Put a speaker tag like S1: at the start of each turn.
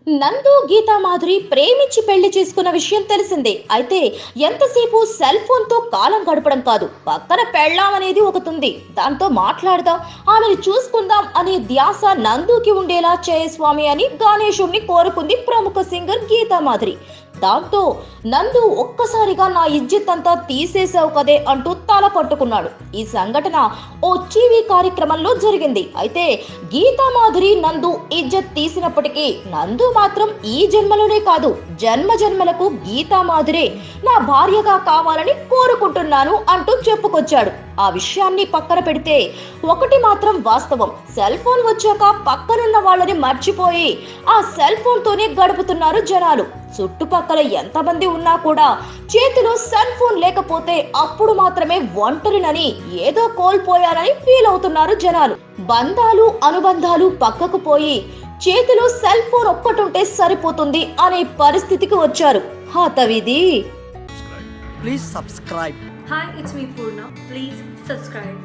S1: నందు గీతా మాధురి ప్రేమించి పెళ్లి చేసుకున్న విషయం తెలిసిందే. అయితే ఎంతసేపు సెల్ ఫోన్ తో కాలం గడపడం కాదు, పక్కన పెళ్ళాం అనేది ఒకటుంది. దాంతో మాట్లాడదాం, ఆమెను చూసుకుందాం అనే ధ్యాస నందుకి ఉండేలా జయస్వామి అని గణేశుణ్ణి కోరుకుంది ప్రముఖ సింగర్ గీతా మాధురి. దాంతో నందు ఒక్కసారిగా నా ఇజ్జత్ అంతా తీసేసావు కదే అంటూ తల పట్టుకున్నాడు. ఈ సంఘటన ఓ టీవీ కార్యక్రమంలో జరిగింది. అయితే గీతా మాధురి నందు ఇజ్జత్ తీసినప్పటికీ నందు మాత్రం ఈ జన్మలోనే కాదు, జన్మ జన్మలకు గీతా మాధురే నా భార్యగా కావాలని కోరుకుంటున్నాను అంటూ చెప్పుకొచ్చాడు. ఆ విషయాన్ని పక్కన పెడితే ఒకటి మాత్రం వాస్తవం, సెల్ ఫోన్ వచ్చాక పక్కనున్న వాళ్ళని మర్చిపోయి ఆ సెల్ ఫోన్ తోనే గడుపుతున్నారు జనాలు. చుట్టుపక్కల ఎంతమంది ఉన్నా కూడా చేతిలో సెల్ ఫోన్ లేకపోతే అప్పుడు మాత్రమే ఒంటరినని, ఏదో కోల్పోయారని ఫీల్ అవుతున్నారు జనాలు. బంధాలు అనుబంధాలు పక్కకు పోయి చేతిలో సెల్ ఫోన్ ఒక్కటుంటే సరిపోతుంది అనే పరిస్థితికి వచ్చారు. హతవిధి.
S2: Please subscribe.
S3: Hi, it's me Purna. Please subscribe.